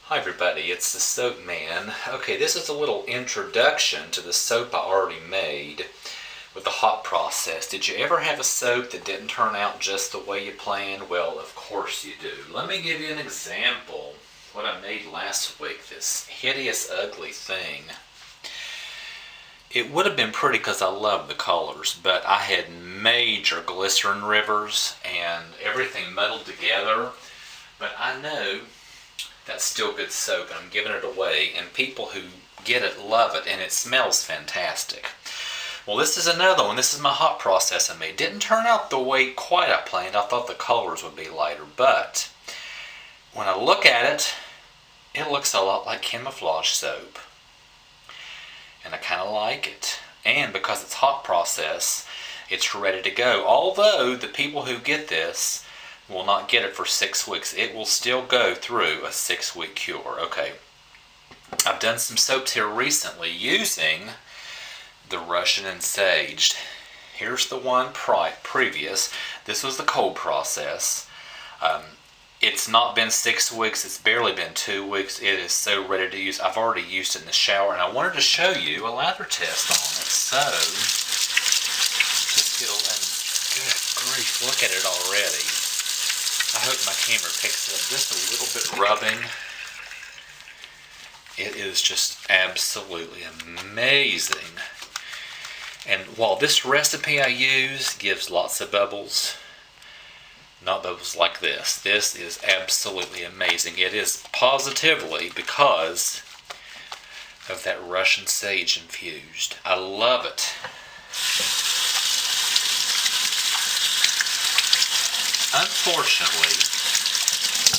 Hi everybody, it's the Soap Man. Okay, this is a little introduction to the soap I already made with the hot process. Did you ever have a soap that didn't turn out just the way you planned? Well, of course you do. Let me give you an example. What I made last week, this hideous, ugly thing. It would have been pretty because I love the colors, but I had major glycerin rivers and everything muddled together. But I know that's still good soap, and I'm giving it away, and people who get it love it, and it smells fantastic. Well, this is another one. This is my hot process I made. Didn't turn out the way quite I planned. I thought the colors would be lighter, but when I look at it, it looks a lot like camouflage soap, and I kind of like it. And because it's hot process, it's ready to go. Although the people who get this will not get it for 6 weeks. It will still go through a 6-week cure. Okay, I've done some soaps here recently using the Russian and Saged. Here's the one previous. This was the cold process. It's not been 6 weeks. It's barely been 2 weeks. It is so ready to use. I've already used it in the shower, and I wanted to show you a lather test on it. So, just get a, and good grief, look at it already. I hope my camera picks it up just a little bit rubbing. It is just absolutely amazing. And while this recipe I use gives lots of bubbles, not bubbles like this. This is absolutely amazing. It is positively because of that Russian sage infused. I love it. Unfortunately,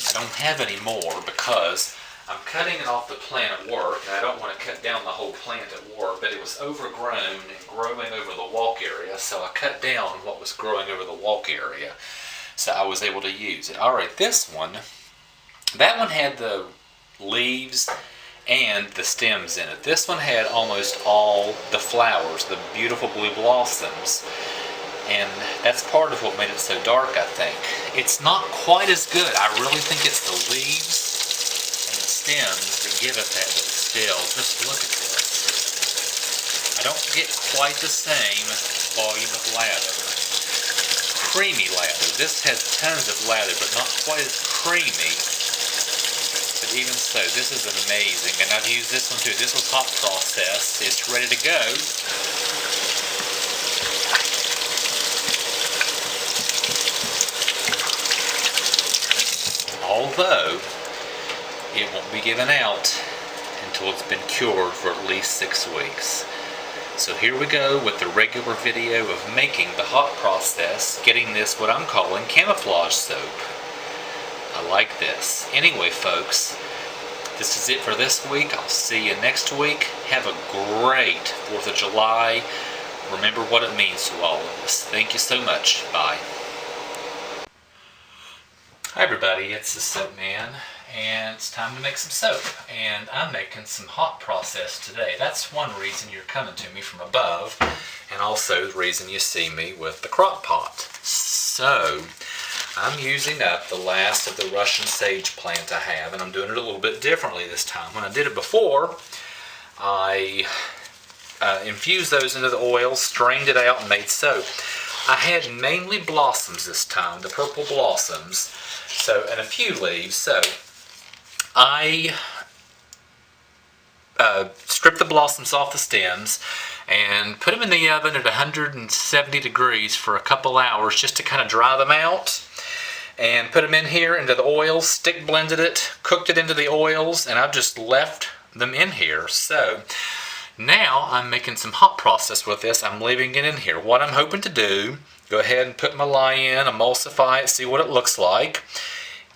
I don't have any more because I'm cutting it off the plant at work, and I don't want to cut down the whole plant at work, but it was overgrown and growing over the walk area, so I cut down what was growing over the walk area, so I was able to use it. Alright, this one, that one had the leaves and the stems in it. This one had almost all the flowers, the beautiful blue blossoms. And that's part of what made it so dark, I think. It's not quite as good. I really think it's the leaves and the stems that give it that, but still, just look at this. I don't get quite the same volume of lather. Creamy lather. This has tons of lather, but not quite as creamy. But even so, this is amazing. And I've used this one too. This was hot process. It's ready to go. Although it won't be given out until it's been cured for at least 6 weeks. So here we go with the regular video of making the hot process, getting this what I'm calling camouflage soap. I like this. Anyway, folks, this is it for this week. I'll see you next week. Have a great 4th of July. Remember what it means to all of us. Thank you so much. Bye. Hi everybody, it's the Soap Man, and it's time to make some soap. And I'm making some hot process today. That's one reason you're coming to me from above, and also the reason you see me with the crock pot. So, I'm using up the last of the Russian sage plant I have, and I'm doing it a little bit differently this time. When I did it before, I infused those into the oil, strained it out, and made soap. I had mainly blossoms this time, the purple blossoms. So, and a few leaves. So, I stripped the blossoms off the stems and put them in the oven at 170 degrees for a couple hours just to kind of dry them out. And put them in here into the oils, stick blended it, cooked it into the oils, and I've just left them in here. So, now I'm making some hot process with this. I'm leaving it in here. What I'm hoping to do, go ahead and put my lye in, emulsify it, see what it looks like.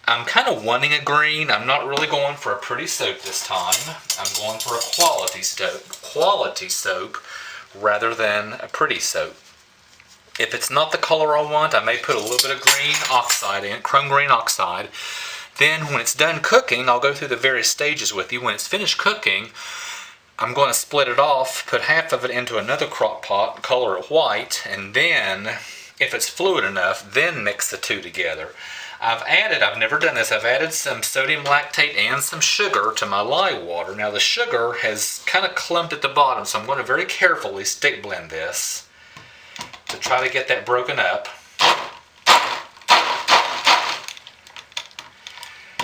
I'm kind of wanting a green. I'm not really going for a pretty soap this time. I'm going for a quality soap rather than a pretty soap. If it's not the color I want, I may put a little bit of green oxide in, chrome green oxide. Then when it's done cooking, I'll go through the various stages with you. When it's finished cooking, I'm going to split it off, put half of it into another crock pot, color it white, and then, if it's fluid enough, then mix the two together. I've never done this, I've added some sodium lactate and some sugar to my lye water. Now the sugar has kind of clumped at the bottom, so I'm going to very carefully stick blend this to try to get that broken up.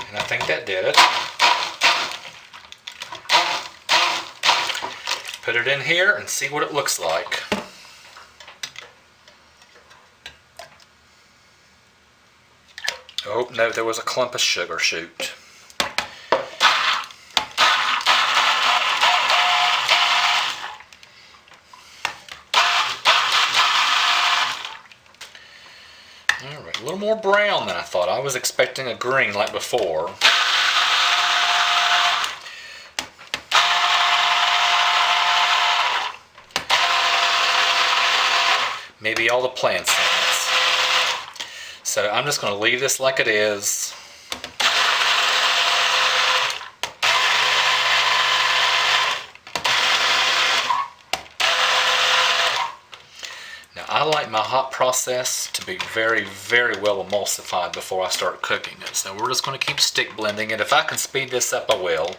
And I think that did it. Put it in here and see what it looks like. Oh, no, there was a clump of sugar, shoot. Alright, a little more brown than I thought. I was expecting a green like before. Maybe all the plants in it. So I'm just going to leave this like it is. Now I like my hot process to be very, very well emulsified before I start cooking it. So we're just going to keep stick blending it. If I can speed this up, I will.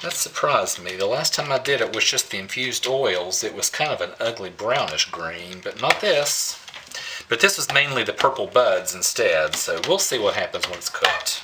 That surprised me. The last time I did it was just the infused oils. It was kind of an ugly brownish green, but not this. But this was mainly the purple buds instead, so we'll see what happens when it's cooked.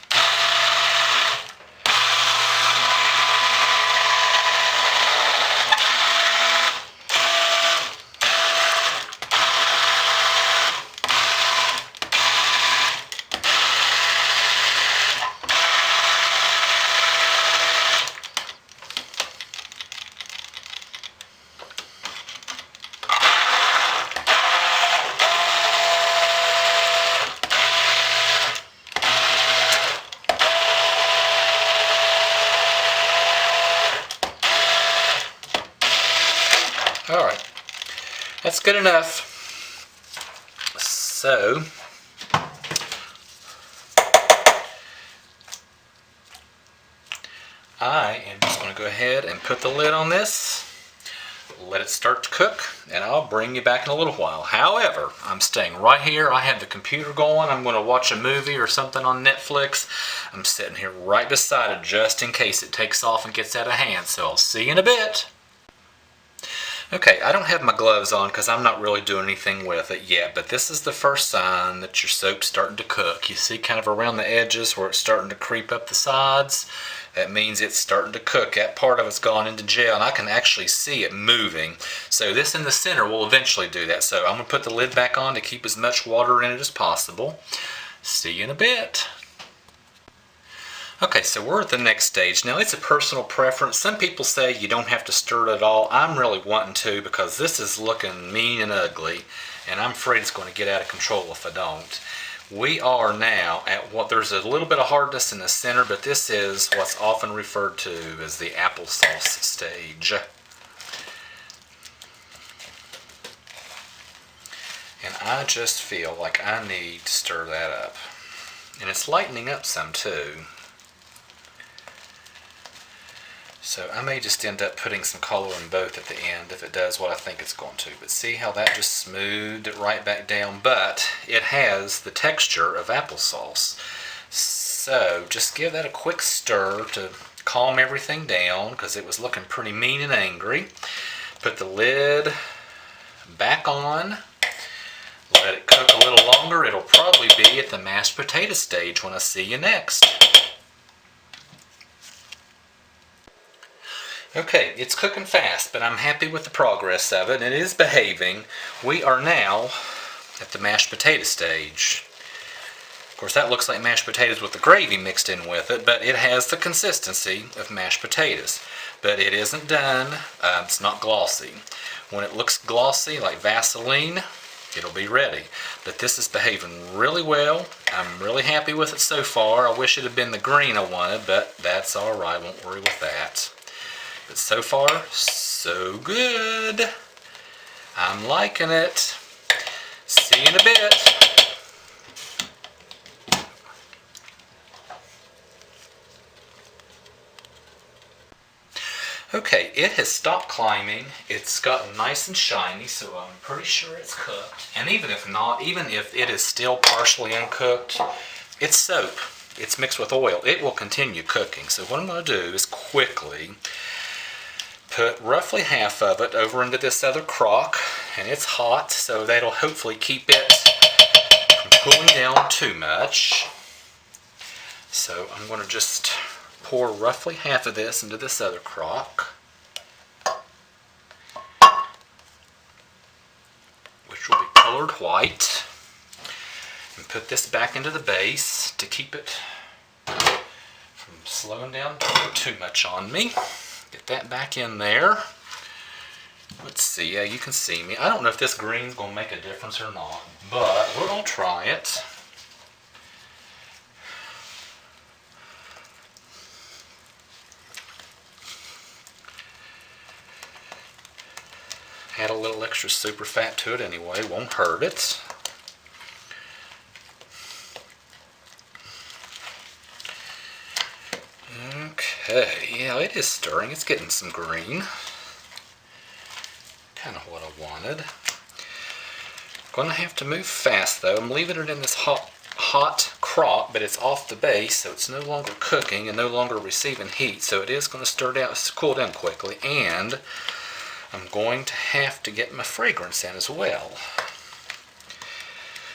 Alright, that's good enough. So, I am just going to go ahead and put the lid on this, let it start to cook, and I'll bring you back in a little while. However, I'm staying right here. I have the computer going. I'm going to watch a movie or something on Netflix. I'm sitting here right beside it just in case it takes off and gets out of hand. So I'll see you in a bit. Okay, I don't have my gloves on because I'm not really doing anything with it yet, but this is the first sign that your soap's starting to cook. You see kind of around the edges where it's starting to creep up the sides? That means it's starting to cook. That part of it's gone into gel, and I can actually see it moving. So this in the center will eventually do that. So I'm going to put the lid back on to keep as much water in it as possible. See you in a bit. Okay, so we're at the next stage. Now, it's a personal preference. Some people say you don't have to stir it at all. I'm really wanting to because this is looking mean and ugly, and I'm afraid it's going to get out of control if I don't. We are now at what there's a little bit of hardness in the center, but this is what's often referred to as the applesauce stage. And I just feel like I need to stir that up. And it's lightening up some too. So I may just end up putting some color in both at the end if it does what I think it's going to. But see how that just smoothed it right back down? But it has the texture of applesauce. So just give that a quick stir to calm everything down because it was looking pretty mean and angry. Put the lid back on. Let it cook a little longer. It'll probably be at the mashed potato stage when I see you next. Okay, it's cooking fast, but I'm happy with the progress of it. It is behaving. We are now at the mashed potato stage. Of course, that looks like mashed potatoes with the gravy mixed in with it, but it has the consistency of mashed potatoes. But it isn't done. It's not glossy. When it looks glossy, like Vaseline, it'll be ready. But this is behaving really well. I'm really happy with it so far. I wish it had been the green I wanted, but that's alright. Won't worry with that. But so far, so good. I'm liking it. See you in a bit. Okay, it has stopped climbing. It's gotten nice and shiny, so I'm pretty sure it's cooked. And even if not, even if it is still partially uncooked, it's soap. It's mixed with oil. It will continue cooking. So what I'm going to do is quickly put roughly half of it over into this other crock, and it's hot, so that'll hopefully keep it from cooling down too much. So I'm going to just pour roughly half of this into this other crock, which will be colored white, and put this back into the base to keep it from slowing down too much on me. Get that back in there. Let's see, yeah, you can see me. I don't know if this green's going to make a difference or not, but we're going to try it. Add a little extra super fat to it anyway, won't hurt it. Okay, yeah, it is stirring. It's getting some green. Kind of what I wanted. Going to have to move fast though. I'm leaving it in this hot crock, but it's off the base, so it's no longer cooking and no longer receiving heat. So it is going to cool down quickly, and I'm going to have to get my fragrance in as well.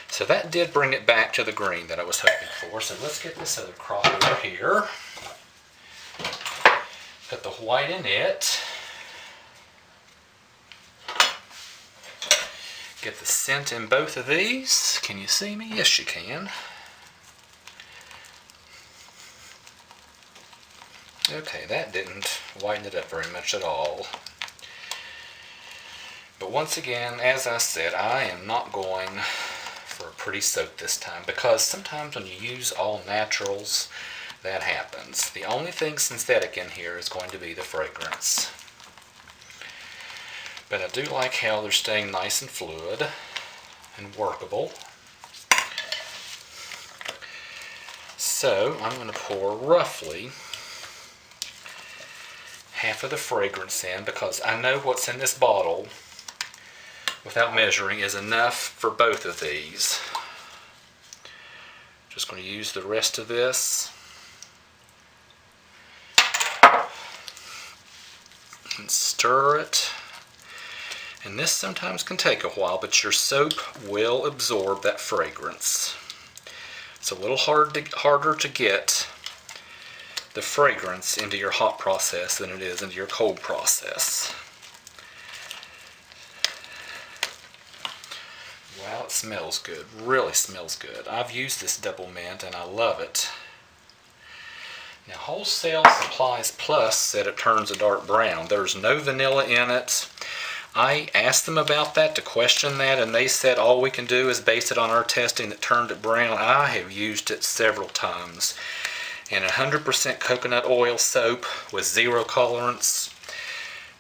So that did bring it back to the green that I was hoping for. So let's get this other crock over here. Put the white in it. Get the scent in both of these. Can you see me? Yes, you can. Okay, that didn't whiten it up very much at all. But once again, as I said, I am not going for a pretty soap this time, because sometimes when you use all naturals, that happens. The only thing synthetic in here is going to be the fragrance. But I do like how they're staying nice and fluid and workable. So I'm going to pour roughly half of the fragrance in, because I know what's in this bottle, without measuring, is enough for both of these. Just going to use the rest of this. And stir it. And this sometimes can take a while, but your soap will absorb that fragrance. It's a little harder to get the fragrance into your hot process than it is into your cold process. Wow, it smells good. Really smells good. I've used this double mint and I love it. Now, Wholesale Supplies Plus said it turns a dark brown. There's no vanilla in it. I asked them about that, to question that, and they said all we can do is base it on our testing that turned it brown. I have used it several times. And 100% coconut oil soap with 0 colorants,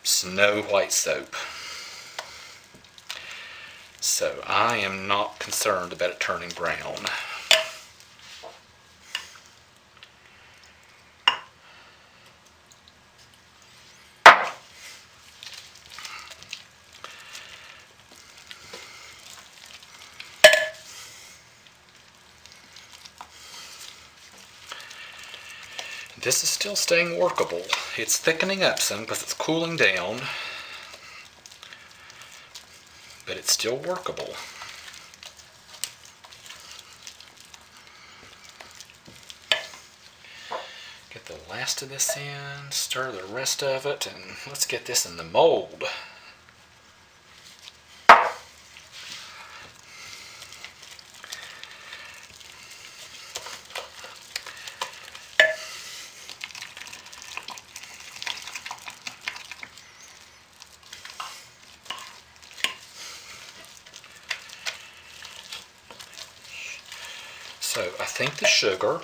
Snow White soap. So I am not concerned about it turning brown. This is still staying workable. It's thickening up some because it's cooling down, but it's still workable. Get the last of this in, stir the rest of it, and let's get this in the mold. So I think the sugar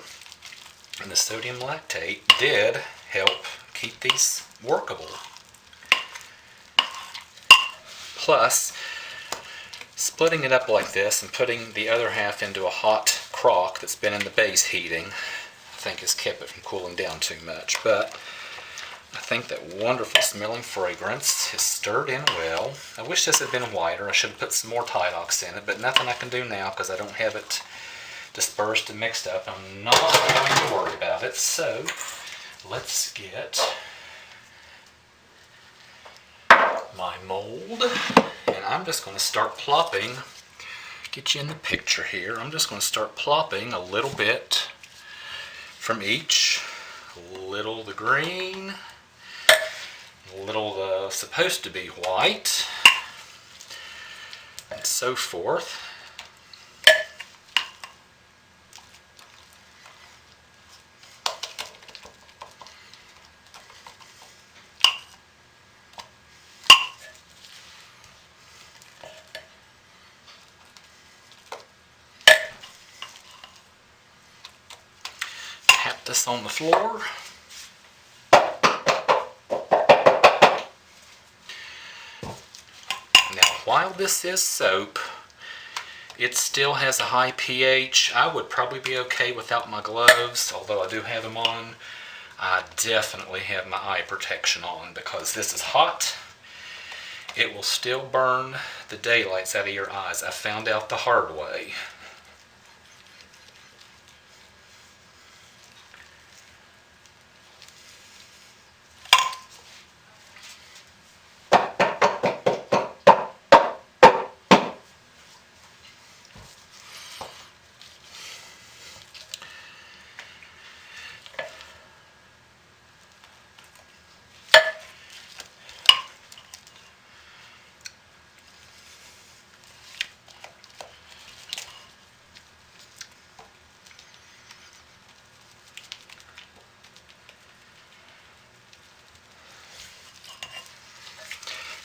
and the sodium lactate did help keep these workable. Plus, splitting it up like this and putting the other half into a hot crock that's been in the base heating, I think has kept it from cooling down too much. But I think that wonderful smelling fragrance is stirred in well. I wish this had been whiter. I should have put some more Tidox in it, but nothing I can do now because I don't have it dispersed and mixed up. I'm not going to worry about it. So let's get my mold, and I'm just going to start plopping. Get you in the picture here. I'm just going to start plopping a little bit from each. A little the green, a little the supposed to be white, and so forth. Tap this on the floor. Now, while this is soap, it still has a high pH. I would probably be okay without my gloves, although I do have them on. I definitely have my eye protection on because this is hot. It will still burn the daylights out of your eyes. I found out the hard way.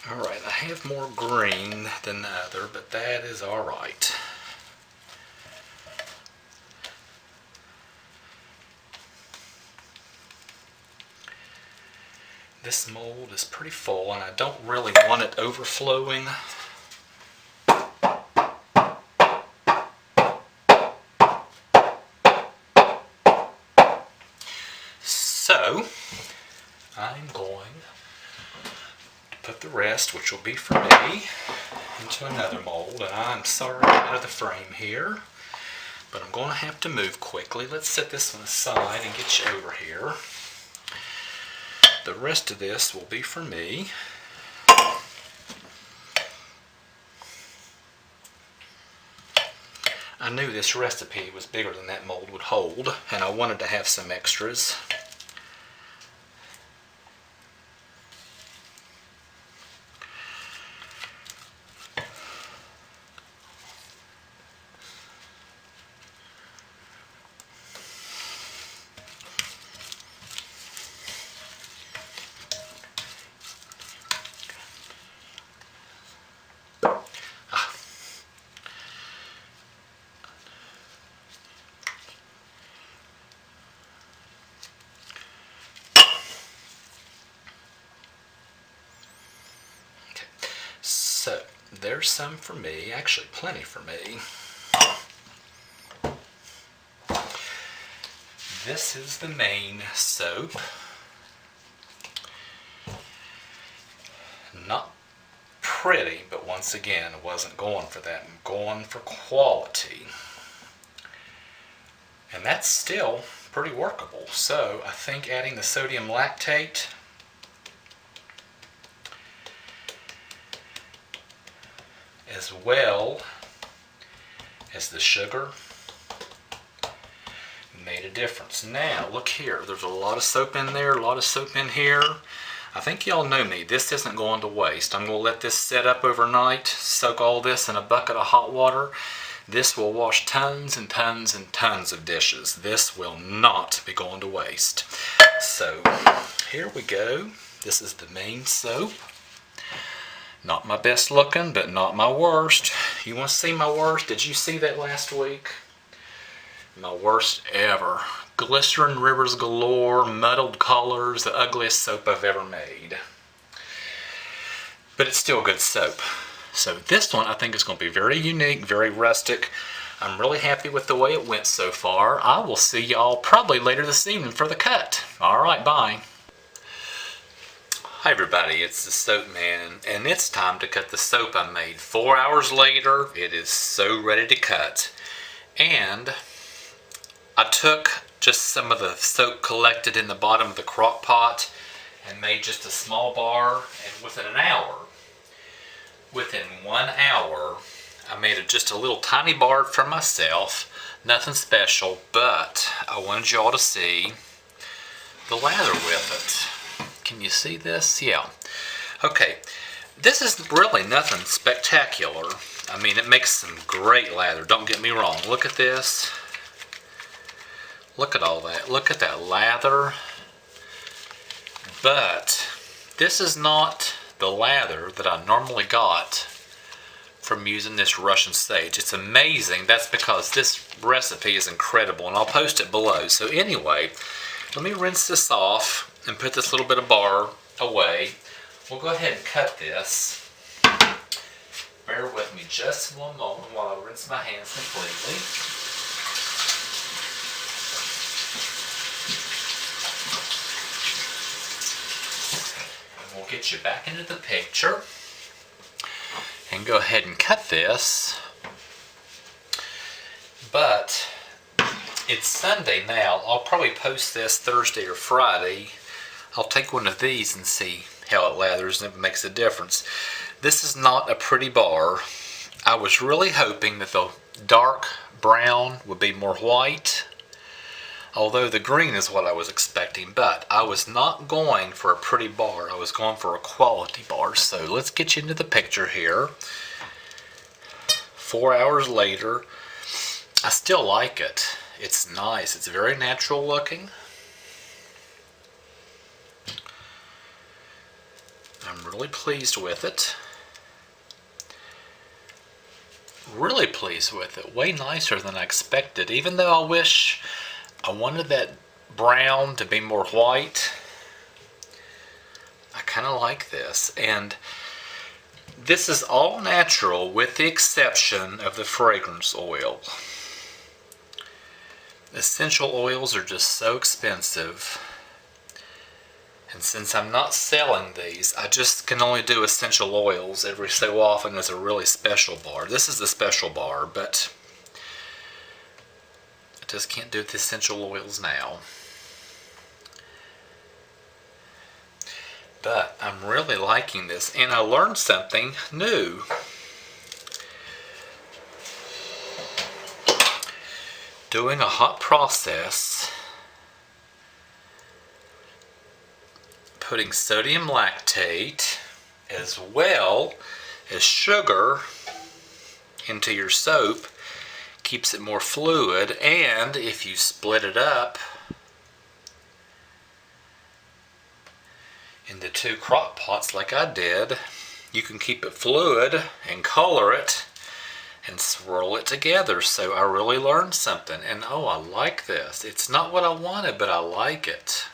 Alright, I have more green than the other, but that is alright. This mold is pretty full and I don't really want it overflowing. So, I'm going put the rest, which will be for me, into another mold. And I'm sorry I'm out of the frame here, but I'm going to have to move quickly. Let's set this one aside and get you over here. The rest of this will be for me. I knew this recipe was bigger than that mold would hold, and I wanted to have some extras. So, there's some for me, actually plenty for me. This is the main soap. Not pretty, but once again, I wasn't going for that. I'm going for quality. And that's still pretty workable. So, I think adding the sodium lactate as well as the sugar made a difference. Now, look here. There's a lot of soap in there, a lot of soap in here. I think y'all know me. This isn't going to waste. I'm going to let this set up overnight, soak all this in a bucket of hot water. This will wash tons and tons and tons of dishes. This will not be going to waste. So, here we go. This is the main soap. Not my best looking, but not my worst. You want to see my worst? Did you see that last week? My worst ever. Glycerin rivers galore, muddled colors, the ugliest soap I've ever made. But it's still good soap. So this one I think is going to be very unique, very rustic. I'm really happy with the way it went so far. I will see y'all probably later this evening for the cut. Alright, bye. Hi everybody, it's the Soap Man, and it's time to cut the soap I made. 4 hours later, it is so ready to cut. And I took just some of the soap collected in the bottom of the crock pot and made just a small bar, and within 1 hour, I made just a little tiny bar for myself. Nothing special, but I wanted you all to see the lather with it. Can you see this? Yeah. Okay, this is really nothing spectacular. I mean, it makes some great lather, don't get me wrong. Look at this. Look at all that. Look at that lather. But this is not the lather that I normally got from using this Russian sage. It's amazing. That's because this recipe is incredible, and I'll post it below. So anyway, let me rinse this off and put this little bit of bar away. We'll go ahead and cut this. Bear with me just one moment while I rinse my hands completely. And we'll get you back into the picture and go ahead and cut this. But it's Sunday now. I'll probably post this Thursday or Friday. I'll take one of these and see how it lathers and if it makes a difference. This is not a pretty bar. I was really hoping that the dark brown would be more white, although the green is what I was expecting, but I was not going for a pretty bar. I was going for a quality bar. So let's get you into the picture here. 4 hours later, I still like it. It's nice. It's very natural looking. I'm really pleased with it. Really pleased with it. Way nicer than I expected. Even though I wish I wanted that brown to be more white, I kind of like this. And this is all natural with the exception of the fragrance oil. Essential oils are just so expensive. And since I'm not selling these, I just can only do essential oils every so often as a really special bar. This is the special bar, but I just can't do the essential oils now. But I'm really liking this, and I learned something new. Doing a hot process, putting sodium lactate as well as sugar into your soap keeps it more fluid, and if you split it up into 2 crock pots like I did, you can keep it fluid and color it and swirl it together. So I really learned something, and oh, I like this. It's not what I wanted, but I like it.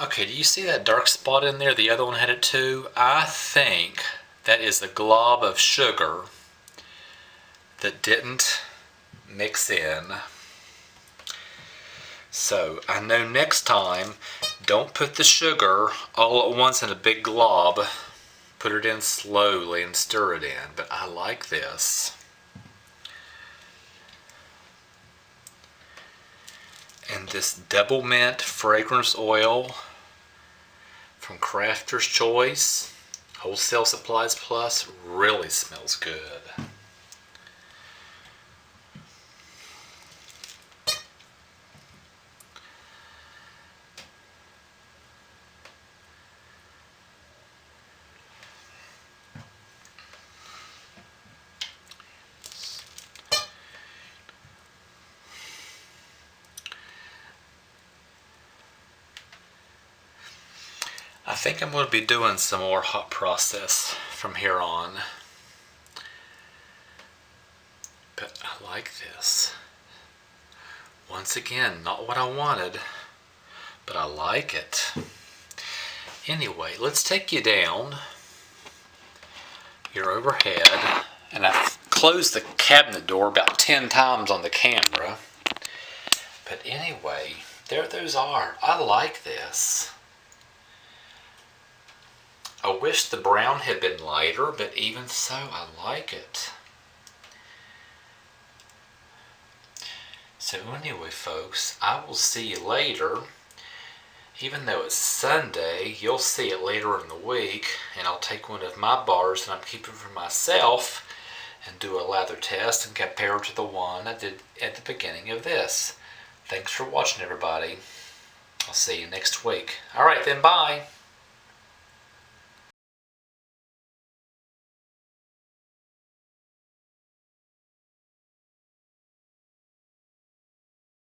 Okay, do you see that dark spot in there? The other one had it too. I think that is a glob of sugar that didn't mix in. So I know next time, don't put the sugar all at once in a big glob. Put it in slowly and stir it in. But I like this. And this double mint fragrance oil from Crafter's Choice, Wholesale Supplies Plus, really smells good. I think I'm going to be doing some more hot process from here on. But I like this. Once again, not what I wanted, but I like it. Anyway, let's take you down your overhead. And I've closed the cabinet door about 10 times on the camera. But anyway, there those are. I like this. I wish the brown had been lighter, but even so, I like it. So anyway, folks, I will see you later. Even though it's Sunday, you'll see it later in the week, and I'll take one of my bars that I'm keeping for myself and do a lather test and compare it to the one I did at the beginning of this. Thanks for watching, everybody. I'll see you next week. All right then, bye.